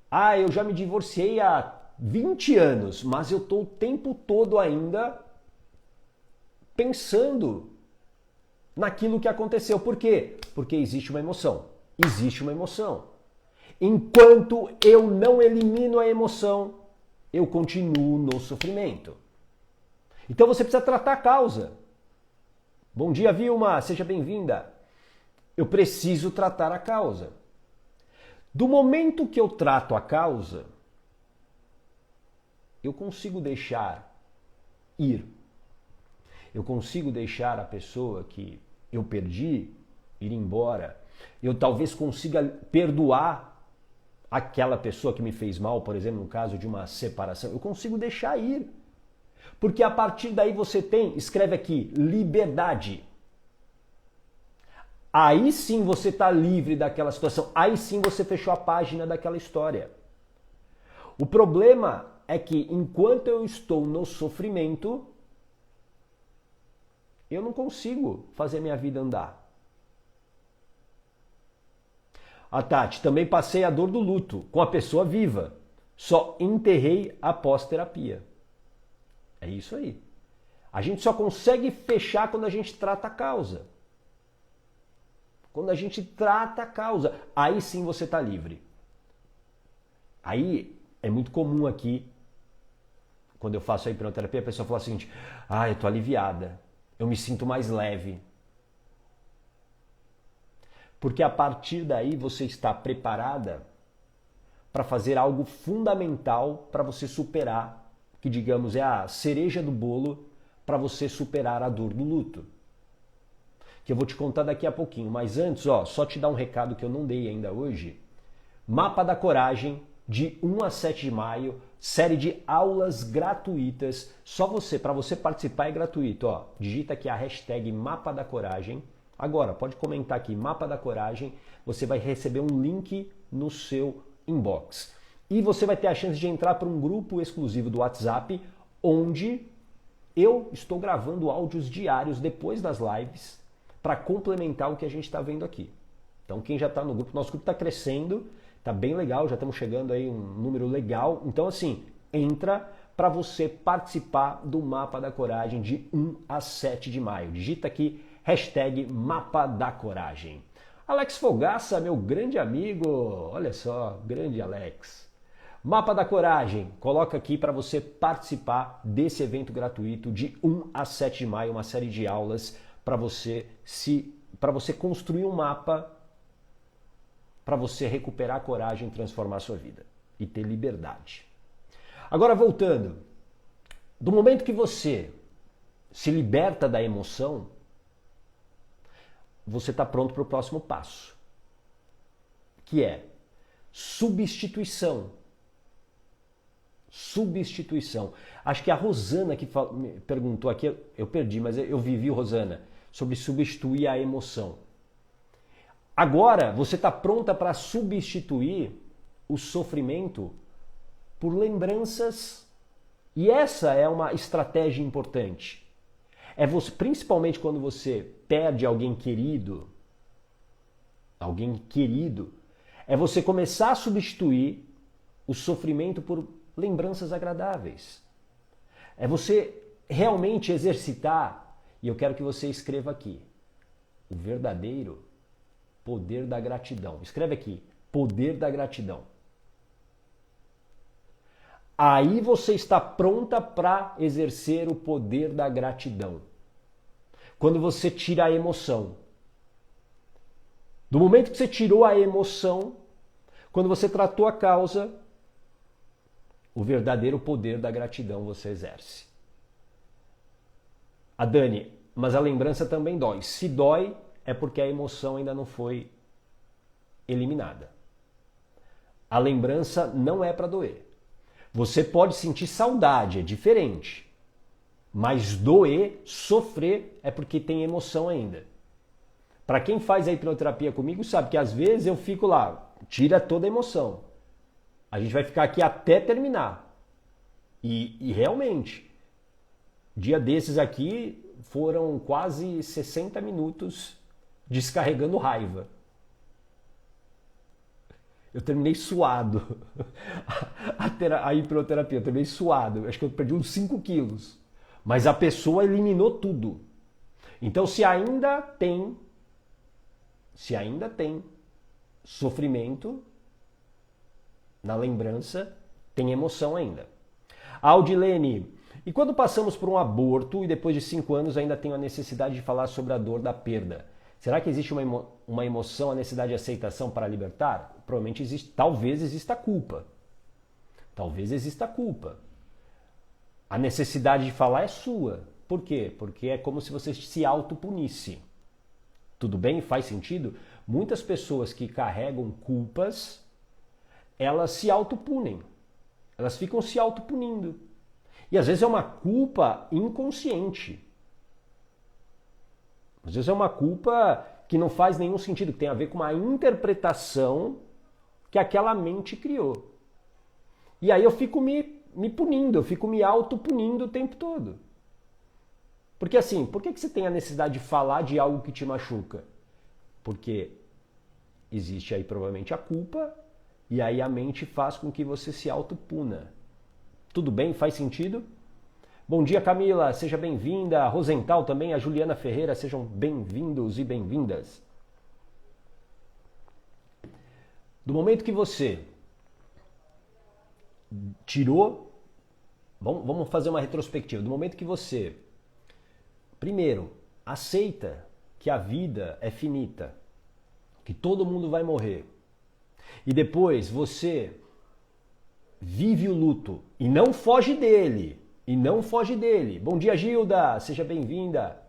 Ah, eu já me divorciei há 20 anos, mas eu estou o tempo todo ainda pensando naquilo que aconteceu. Por quê? Porque existe uma emoção. Existe uma emoção. Enquanto eu não elimino a emoção, eu continuo no sofrimento. Então você precisa tratar a causa. Bom dia, Vilma, seja bem-vinda. Eu preciso tratar a causa. Do momento que eu trato a causa, eu consigo deixar ir. Eu consigo deixar a pessoa que eu perdi ir embora. Eu talvez consiga perdoar aquela pessoa que me fez mal, por exemplo, no caso de uma separação. Eu consigo deixar ir. Porque a partir daí você tem, escreve aqui, liberdade. Aí sim você está livre daquela situação. Aí sim você fechou a página daquela história. O problema é que enquanto eu estou no sofrimento, eu não consigo fazer minha vida andar. A Tati, também passei a dor do luto com a pessoa viva. Só enterrei após terapia. É isso aí. A gente só consegue fechar quando a gente trata a causa. Quando a gente trata a causa, aí sim você está livre. Aí é muito comum aqui, quando eu faço a hipnoterapia, a pessoa fala o seguinte: ah, eu estou aliviada, eu me sinto mais leve. Porque a partir daí você está preparada para fazer algo fundamental para você superar, que digamos é a cereja do bolo para você superar a dor do luto. Que eu vou te contar daqui a pouquinho. Mas antes, só te dar um recado que eu não dei ainda hoje. Mapa da Coragem, de 1 a 7 de maio, série de aulas gratuitas. Só você, para você participar é gratuito. Digita aqui a hashtag Mapa da Coragem. Agora, pode comentar aqui, Mapa da Coragem. Você vai receber um link no seu inbox. E você vai ter a chance de entrar para um grupo exclusivo do WhatsApp, onde eu estou gravando áudios diários depois das lives, para complementar o que a gente está vendo aqui. Então quem já está no grupo, nosso grupo está crescendo, está bem legal, já estamos chegando aí um número legal. Então assim, entra para você participar do Mapa da Coragem de 1 a 7 de maio. Digita aqui, hashtag Mapa da Coragem. Alex Fogaça, meu grande amigo, olha só, grande Alex. Mapa da Coragem, coloca aqui para você participar desse evento gratuito de 1 a 7 de maio, uma série de aulas para você construir um mapa para você recuperar a coragem e transformar a sua vida e ter liberdade. Agora voltando, do momento que você se liberta da emoção, você está pronto para o próximo passo, que é substituição. Substituição. Acho que a Rosana que me perguntou aqui, eu perdi, mas eu vivi, Rosana, sobre substituir a emoção. Agora você está pronta para substituir o sofrimento por lembranças. E essa é uma estratégia importante. É você, principalmente quando você perde alguém querido, é você começar a substituir o sofrimento por lembranças agradáveis. É você realmente exercitar, e eu quero que você escreva aqui, o verdadeiro poder da gratidão. Escreve aqui, poder da gratidão. Aí você está pronta para exercer o poder da gratidão. Quando você tira a emoção. Do momento que você tirou a emoção, quando você tratou a causa, o verdadeiro poder da gratidão você exerce. A Dani, mas a lembrança também dói. Se dói, é porque a emoção ainda não foi eliminada. A lembrança não é para doer. Você pode sentir saudade, é diferente. Mas doer, sofrer, é porque tem emoção ainda. Para quem faz a hipnoterapia comigo sabe que às vezes eu fico lá, tira toda a emoção. A gente vai ficar aqui até terminar. E realmente, dia desses aqui, foram quase 60 minutos descarregando raiva. Eu terminei suado. A hipnoterapia, eu terminei suado. Acho que eu perdi uns 5 quilos. Mas a pessoa eliminou tudo. Então, se ainda tem sofrimento na lembrança, tem emoção ainda. Aldilene, e quando passamos por um aborto e depois de 5 anos ainda tenho a necessidade de falar sobre a dor da perda, será que existe uma emoção, a necessidade de aceitação para libertar? Provavelmente existe, talvez exista culpa. Talvez exista culpa. A necessidade de falar é sua. Por quê? Porque é como se você se autopunisse. Tudo bem? Faz sentido? Muitas pessoas que carregam culpas, elas se autopunem. Elas ficam se autopunindo. E às vezes é uma culpa inconsciente. Às vezes é uma culpa que não faz nenhum sentido, que tem a ver com uma interpretação que aquela mente criou. E aí eu fico me punindo, eu fico me autopunindo o tempo todo. Porque assim, por que você tem a necessidade de falar de algo que te machuca? Porque existe aí provavelmente a culpa, e aí a mente faz com que você se autopuna. Tudo bem? Faz sentido? Bom dia, Camila, seja bem-vinda. Rosenthal também, a Juliana Ferreira, sejam bem-vindos e bem-vindas. Do momento que você tirou, vamos fazer uma retrospectiva. Do momento que você, primeiro, aceita que a vida é finita, que todo mundo vai morrer, e depois você vive o luto e não foge dele, Bom dia, Gilda, seja bem-vinda.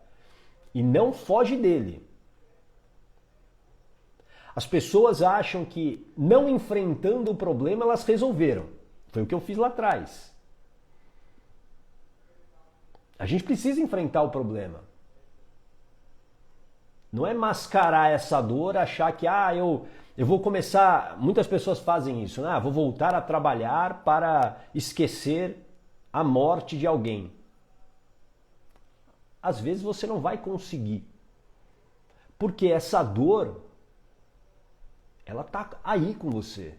E não foge dele. As pessoas acham que não enfrentando o problema elas resolveram. Foi o que eu fiz lá atrás. A gente precisa enfrentar o problema. Não é mascarar essa dor, achar que eu vou começar... Muitas pessoas fazem isso, né? Vou voltar a trabalhar para esquecer a morte de alguém. Às vezes você não vai conseguir. Porque essa dor, ela está aí com você.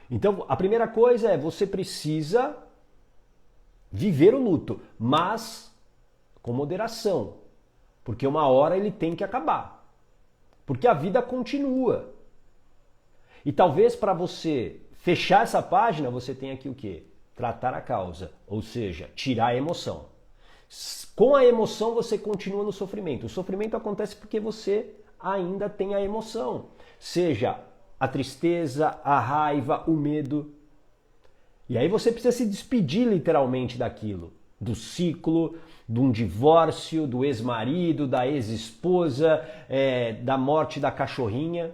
Então, a primeira coisa é você precisa viver o luto, mas com moderação. Porque uma hora ele tem que acabar. Porque a vida continua. E talvez para você fechar essa página, você tenha que o quê? Tratar a causa, ou seja, tirar a emoção. Com a emoção você continua no sofrimento. O sofrimento acontece porque você ainda tem a emoção. Seja a tristeza, a raiva, o medo. E aí você precisa se despedir literalmente daquilo. Do ciclo, de um divórcio, do ex-marido, da ex-esposa, da morte da cachorrinha.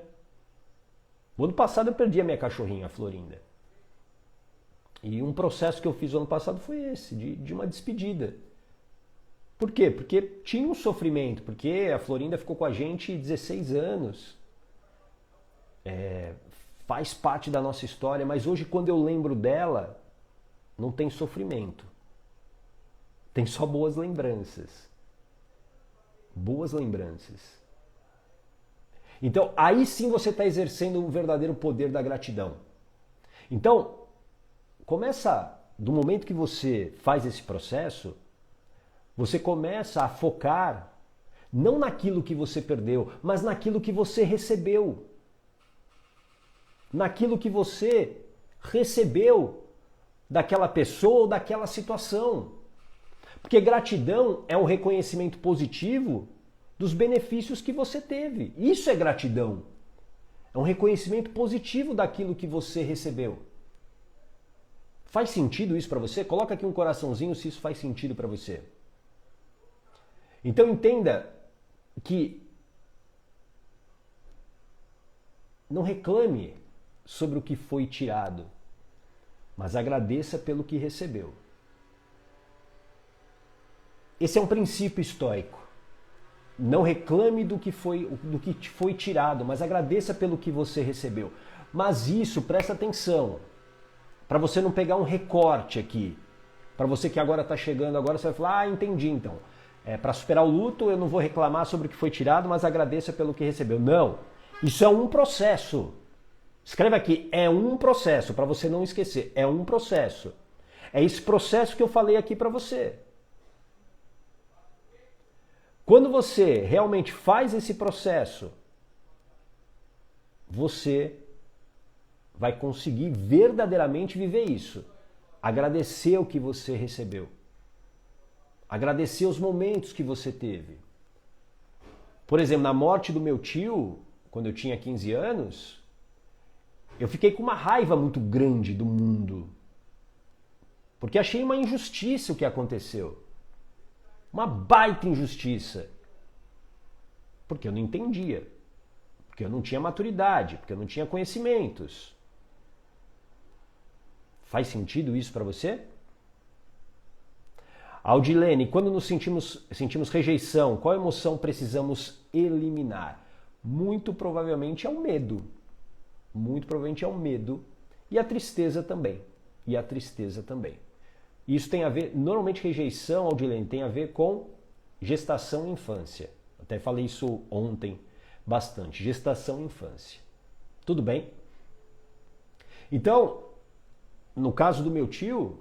No ano passado eu perdi a minha cachorrinha, a Florinda. E um processo que eu fiz no ano passado foi esse, de uma despedida. Por quê? Porque tinha um sofrimento, porque a Florinda ficou com a gente 16 anos. Faz parte da nossa história, mas hoje quando eu lembro dela, não tem sofrimento. Tem só boas lembranças. Boas lembranças. Então, aí sim você está exercendo o verdadeiro poder da gratidão. Então, começa, do momento que você faz esse processo, você começa a focar não naquilo que você perdeu, mas naquilo que você recebeu. Naquilo que você recebeu daquela pessoa ou daquela situação. Porque gratidão é um reconhecimento positivo dos benefícios que você teve. Isso é gratidão. É um reconhecimento positivo daquilo que você recebeu. Faz sentido isso para você? Coloca aqui um coraçãozinho se isso faz sentido para você. Então entenda que não reclame sobre o que foi tirado, mas agradeça pelo que recebeu. Esse é um princípio estoico. Não reclame do que te foi tirado, mas agradeça pelo que você recebeu. Mas isso, presta atenção, para você não pegar um recorte aqui. Para você que agora está chegando agora, você vai falar, ah, entendi então. Para superar o luto, eu não vou reclamar sobre o que foi tirado, mas agradeça pelo que recebeu. Não, isso é um processo. Escreve aqui, é um processo, para você não esquecer, é um processo. É esse processo que eu falei aqui para você. Quando você realmente faz esse processo, você vai conseguir verdadeiramente viver isso. Agradecer o que você recebeu. Agradecer os momentos que você teve. Por exemplo, na morte do meu tio, quando eu tinha 15 anos, eu fiquei com uma raiva muito grande do mundo. Porque achei uma injustiça o que aconteceu. Uma baita injustiça. Porque eu não entendia. Porque eu não tinha maturidade. Porque eu não tinha conhecimentos. Faz sentido isso para você? Aldilene, quando nos sentimos rejeição, qual emoção precisamos eliminar? Muito provavelmente é o medo. Muito provavelmente é o medo. E a tristeza também. E a tristeza também. Isso tem a ver, normalmente rejeição, Aldilene, tem a ver com gestação e infância. Até falei isso ontem bastante. Gestação e infância. Tudo bem? Então, no caso do meu tio,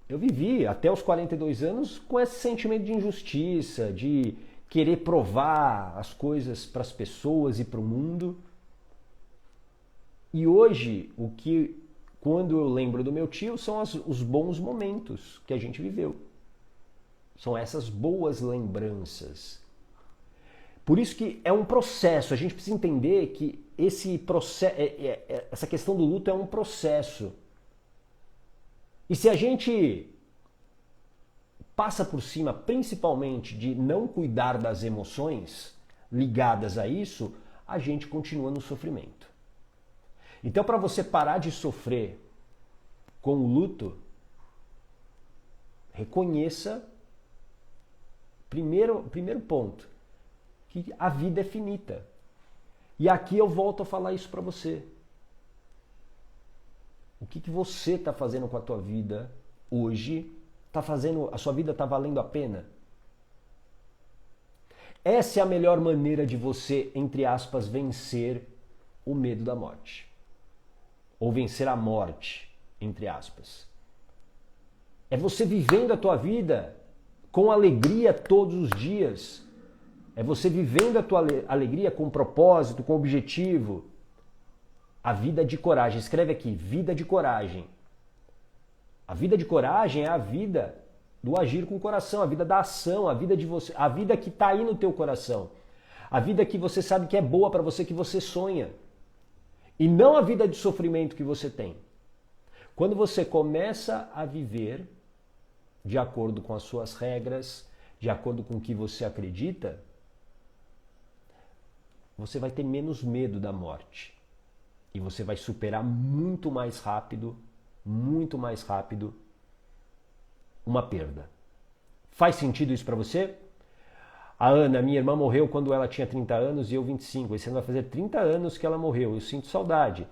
eu vivi até os 42 anos com esse sentimento de injustiça, de querer provar as coisas para as pessoas e para o mundo. E hoje, quando eu lembro do meu tio, são os bons momentos que a gente viveu. São essas boas lembranças. Por isso que é um processo. A gente precisa entender que essa questão do luto é um processo. E se a gente passa por cima, principalmente, de não cuidar das emoções ligadas a isso, a gente continua no sofrimento. Então, para você parar de sofrer com o luto, reconheça, primeiro ponto, que a vida é finita. E aqui eu volto a falar isso para você. O que você está fazendo com a tua vida hoje? A sua vida está valendo a pena? Essa é a melhor maneira de você, entre aspas, vencer o medo da morte. Ou vencer a morte, entre aspas. É você vivendo a tua vida com alegria todos os dias. É você vivendo a tua alegria com propósito, com objetivo. A vida de coragem. Escreve aqui, vida de coragem. A vida de coragem é a vida do agir com o coração, a vida da ação, a vida de você, a vida que está aí no teu coração. A vida que você sabe que é boa para você, que você sonha. E não a vida de sofrimento que você tem. Quando você começa a viver de acordo com as suas regras, de acordo com o que você acredita, você vai ter menos medo da morte. E você vai superar muito mais rápido uma perda. Faz sentido isso para você? A Ana, minha irmã, morreu quando ela tinha 30 anos e eu 25. Esse ano vai fazer 30 anos que ela morreu. Eu sinto saudade.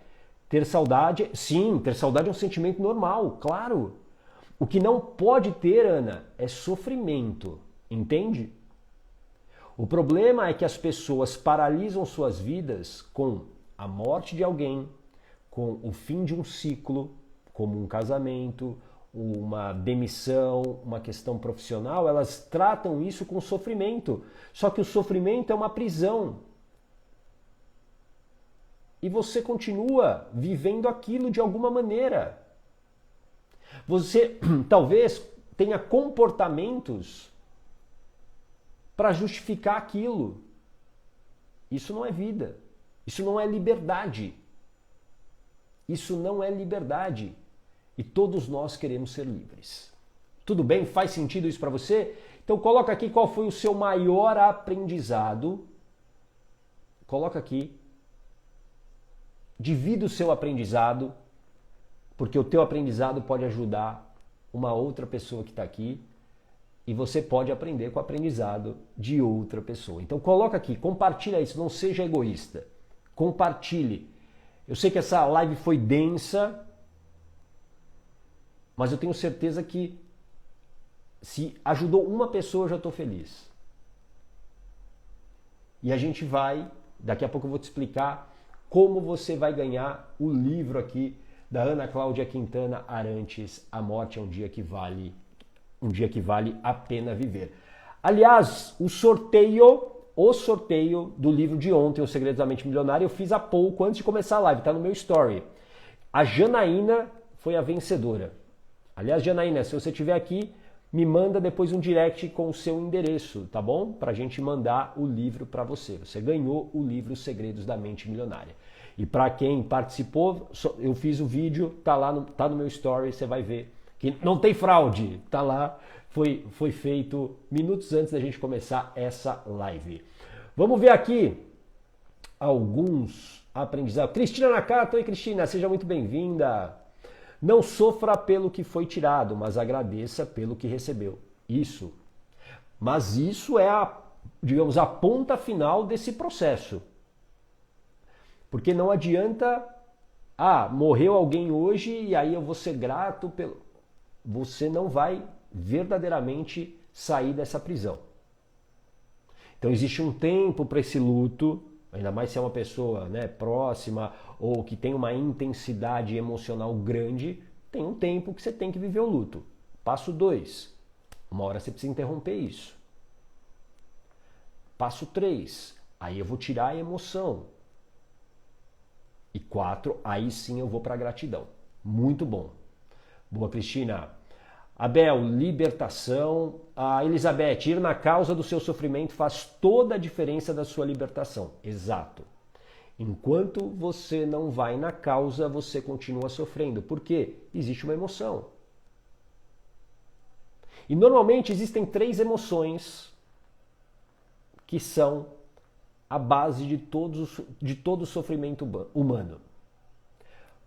Ter saudade, sim, ter saudade é um sentimento normal, claro. O que não pode ter, Ana, é sofrimento. Entende? O problema é que as pessoas paralisam suas vidas com a morte de alguém, com o fim de um ciclo, como um casamento, uma demissão, uma questão profissional, elas tratam isso com sofrimento. Só que o sofrimento é uma prisão. E você continua vivendo aquilo de alguma maneira. Você talvez tenha comportamentos para justificar aquilo. Isso não é vida. Isso não é liberdade. Isso não é liberdade. E todos nós queremos ser livres. Tudo bem? Faz sentido isso para você? Então coloca aqui qual foi o seu maior aprendizado. Coloca aqui. Divida o seu aprendizado, porque o teu aprendizado pode ajudar uma outra pessoa que está aqui e você pode aprender com o aprendizado de outra pessoa. Então coloca aqui, compartilha isso, não seja egoísta. Compartilhe. Eu sei que essa live foi densa, mas eu tenho certeza que Se ajudou uma pessoa, eu já estou feliz. E a gente vai, daqui a pouco eu vou te explicar como você vai ganhar o livro aqui da Ana Cláudia Quintana Arantes, A Morte é um dia que vale a pena viver. Aliás, o sorteio do livro de ontem, Os Segredos da Mente Milionária, eu fiz há pouco, antes de começar a live, tá no meu story. A Janaína foi a vencedora. Aliás, Janaína, se você estiver aqui, me manda depois um direct com o seu endereço, tá bom? Pra gente mandar o livro para você. Você ganhou o livro Os Segredos da Mente Milionária. E para quem participou, eu fiz o vídeo, tá no meu story, você vai ver que não tem fraude, tá lá, foi feito minutos antes da gente começar essa live. Vamos ver aqui alguns aprendizados. Cristina Nakato, oi Cristina, seja muito bem-vinda. Não sofra pelo que foi tirado, mas agradeça pelo que recebeu. Isso. Mas isso é a ponta final desse processo. Porque não adianta, morreu alguém hoje e aí eu vou ser grato pelo... Você não vai verdadeiramente sair dessa prisão. Então existe um tempo para esse luto, ainda mais se é uma pessoa, né, próxima ou que tem uma intensidade emocional grande, tem um tempo que você tem que viver o luto. Passo 2, uma hora você precisa interromper isso. Passo 3, aí eu vou tirar a emoção. E 4, aí sim eu vou para a gratidão. Muito bom. Boa, Cristina. Abel, libertação. A Elizabeth, ir na causa do seu sofrimento faz toda a diferença da sua libertação. Exato. Enquanto você não vai na causa, você continua sofrendo. Por quê? Existe uma emoção. E normalmente existem 3 emoções que são a base de todo o sofrimento humano.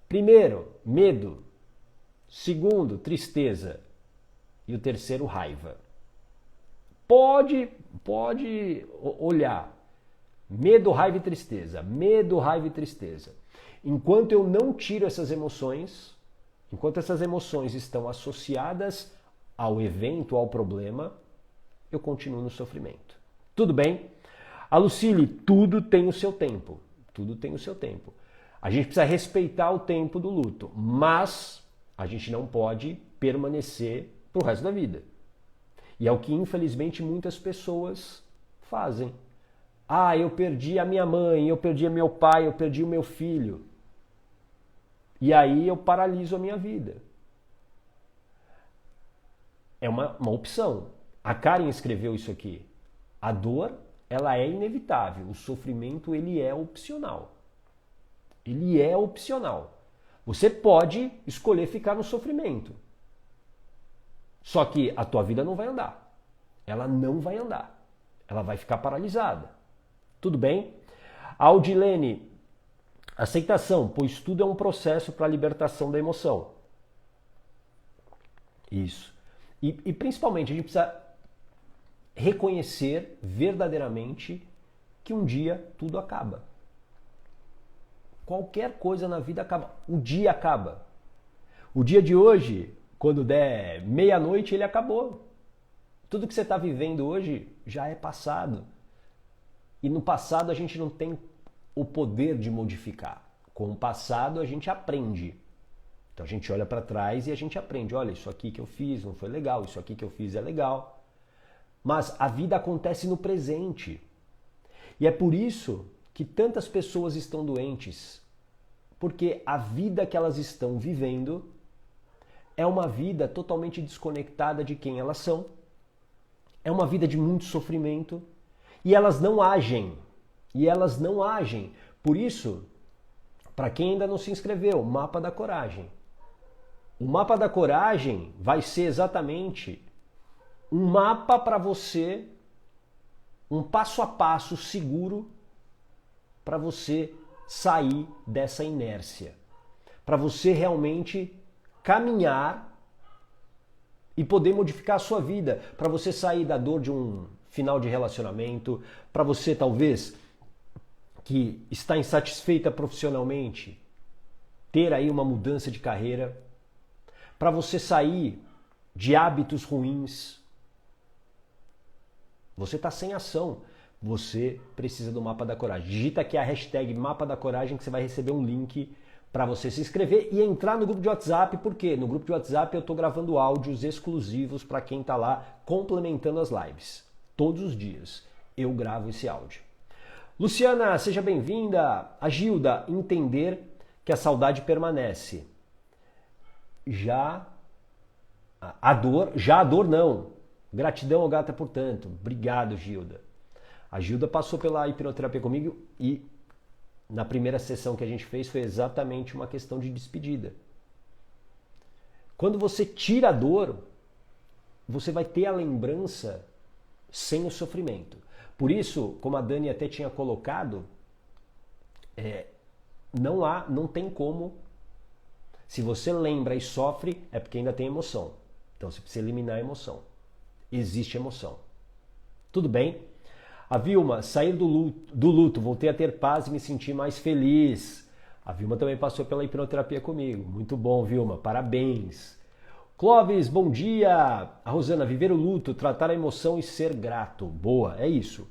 Primeiro, medo. Segundo, tristeza. E o terceiro, raiva. Pode olhar. Medo, raiva e tristeza. Medo, raiva e tristeza. Enquanto eu não tiro essas emoções, enquanto essas emoções estão associadas ao evento, ao problema, eu continuo no sofrimento. Tudo bem? A Lucille, tudo tem o seu tempo. Tudo tem o seu tempo. A gente precisa respeitar o tempo do luto, mas a gente não pode permanecer pro resto da vida. E é o que, infelizmente, muitas pessoas fazem. Eu perdi a minha mãe, eu perdi meu pai, eu perdi o meu filho. E aí eu paraliso a minha vida. É uma opção. A Karen escreveu isso aqui. A dor, ela é inevitável. O sofrimento, ele é opcional. Ele é opcional. Você pode escolher ficar no sofrimento. Só que a tua vida não vai andar. Ela não vai andar. Ela vai ficar paralisada. Tudo bem? Aldilene, aceitação, pois tudo é um processo para a libertação da emoção. Isso. E principalmente a gente precisa reconhecer verdadeiramente que um dia tudo acaba. Qualquer coisa na vida acaba. O dia acaba. O dia de hoje, quando der meia-noite, ele acabou. Tudo que você está vivendo hoje já é passado. E no passado a gente não tem o poder de modificar. Com o passado a gente aprende. Então a gente olha para trás e a gente aprende. Olha, isso aqui que eu fiz não foi legal, isso aqui que eu fiz é legal. Mas a vida acontece no presente. E é por isso que tantas pessoas estão doentes. Porque a vida que elas estão vivendo é uma vida totalmente desconectada de quem elas são. É uma vida de muito sofrimento. E elas não agem. Por isso, para quem ainda não se inscreveu, Mapa da Coragem. O Mapa da Coragem vai ser exatamente um mapa para você, um passo a passo seguro para você sair dessa inércia. Para você realmente caminhar e poder modificar a sua vida. Para você sair da dor de um final de relacionamento. Para você, talvez, que está insatisfeita profissionalmente, ter aí uma mudança de carreira. Para você sair de hábitos ruins, Você está sem ação. Você precisa do Mapa da Coragem. Digita aqui a hashtag Mapa da Coragem que você vai receber um link para você se inscrever e entrar no grupo de WhatsApp. Por quê? No grupo de WhatsApp eu estou gravando áudios exclusivos para quem está lá complementando as lives. Todos os dias eu gravo esse áudio. Luciana, seja bem-vinda. A Gilda, entender que a saudade permanece. Já a dor não. Gratidão ao gata, portanto. Obrigado, Gilda. A Gilda passou pela hipnoterapia comigo e na primeira sessão que a gente fez foi exatamente uma questão de despedida. Quando você tira a dor, você vai ter a lembrança sem o sofrimento. Por isso, como a Dani até tinha colocado, não tem como. Se você lembra e sofre, é porque ainda tem emoção. Então você precisa eliminar a emoção. Existe emoção. Tudo bem? A Vilma, sair do luto, voltei a ter paz e me sentir mais feliz. A Vilma também passou pela hipnoterapia comigo. Muito bom, Vilma. Parabéns. Clóvis, bom dia. A Rosana, viver o luto, tratar a emoção e ser grato. Boa, é isso.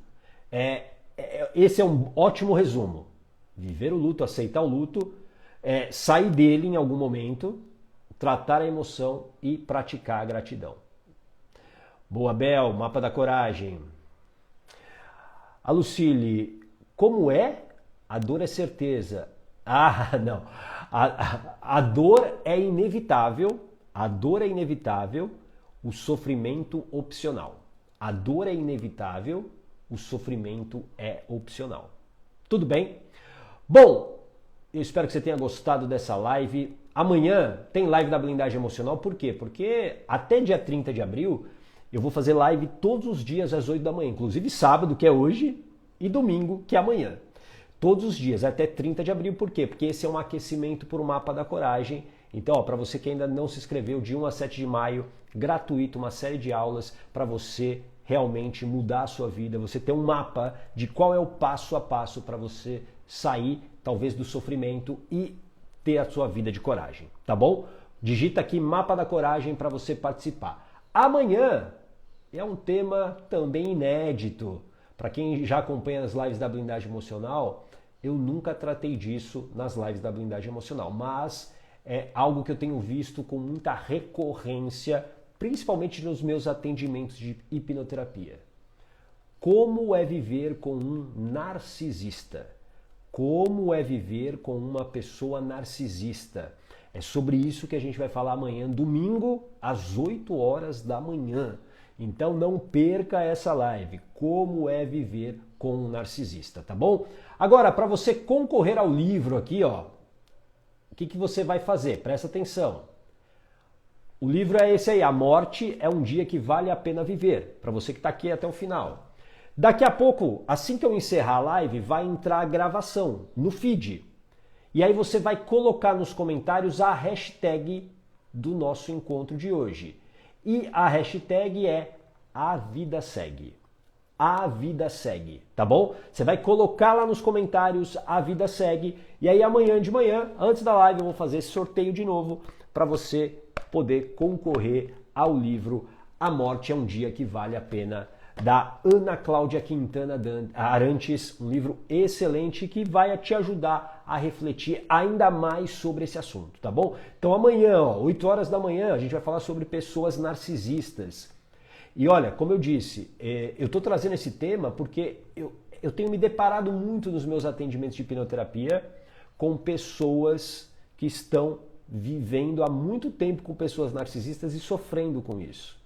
Esse é um ótimo resumo. Viver o luto, aceitar o luto, sair dele em algum momento, tratar a emoção e praticar a gratidão. Boa, Bel, Mapa da Coragem. A Lucille, como é? A dor é certeza. Ah, não. A dor é inevitável. A dor é inevitável. O sofrimento opcional. A dor é inevitável. O sofrimento é opcional. Tudo bem? Bom, eu espero que você tenha gostado dessa live. Amanhã tem live da blindagem emocional. Por quê? Porque até dia 30 de abril eu vou fazer live todos os dias às 8 da manhã. Inclusive sábado, que é hoje, e domingo, que é amanhã. Todos os dias, até 30 de abril. Por quê? Porque esse é um aquecimento para o Mapa da Coragem. Então, para você que ainda não se inscreveu, de 1 a 7 de maio, gratuito, uma série de aulas para você realmente mudar a sua vida. Você ter um mapa de qual é o passo a passo para você sair, talvez, do sofrimento e ter a sua vida de coragem, tá bom? Digita aqui Mapa da Coragem para você participar. Amanhã é um tema também inédito. Para quem já acompanha as lives da blindagem emocional, eu nunca tratei disso nas lives da blindagem emocional, mas é algo que eu tenho visto com muita recorrência, principalmente nos meus atendimentos de hipnoterapia. Como é viver com um narcisista? Como é viver com uma pessoa narcisista? É sobre isso que a gente vai falar amanhã, domingo, às 8 horas da manhã. Então não perca essa live, como é viver com um narcisista, tá bom? Agora, para você concorrer ao livro aqui, ó, o que você vai fazer? Presta atenção. O livro é esse aí, A Morte é um Dia que Vale a Pena Viver, para você que está aqui até o final. Daqui a pouco, assim que eu encerrar a live, vai entrar a gravação no feed. E aí você vai colocar nos comentários a hashtag do nosso encontro de hoje. E a hashtag é A Vida Segue. A Vida Segue, tá bom? Você vai colocar lá nos comentários A Vida Segue. E aí amanhã de manhã, antes da live, eu vou fazer esse sorteio de novo para você poder concorrer ao livro A Morte é um Dia que Vale a Pena, da Ana Cláudia Quintana Arantes, um livro excelente que vai te ajudar a refletir ainda mais sobre esse assunto, tá bom? Então amanhã, ó, 8 horas da manhã, a gente vai falar sobre pessoas narcisistas. E olha, como eu disse, eu estou trazendo esse tema porque eu tenho me deparado muito nos meus atendimentos de hipnoterapia com pessoas que estão vivendo há muito tempo com pessoas narcisistas e sofrendo com isso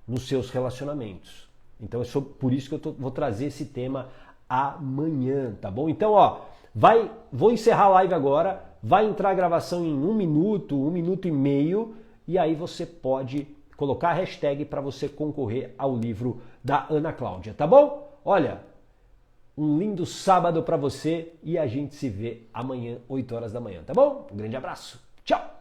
nos seus relacionamentos. Então é por isso que eu vou trazer esse tema amanhã, tá bom? Então, ó, vou encerrar a live agora, vai entrar a gravação em 1 minuto, 1 minuto e meio, e aí você pode colocar a hashtag para você concorrer ao livro da Ana Cláudia, tá bom? Olha, um lindo sábado para você e a gente se vê amanhã, 8 horas da manhã, tá bom? Um grande abraço, tchau!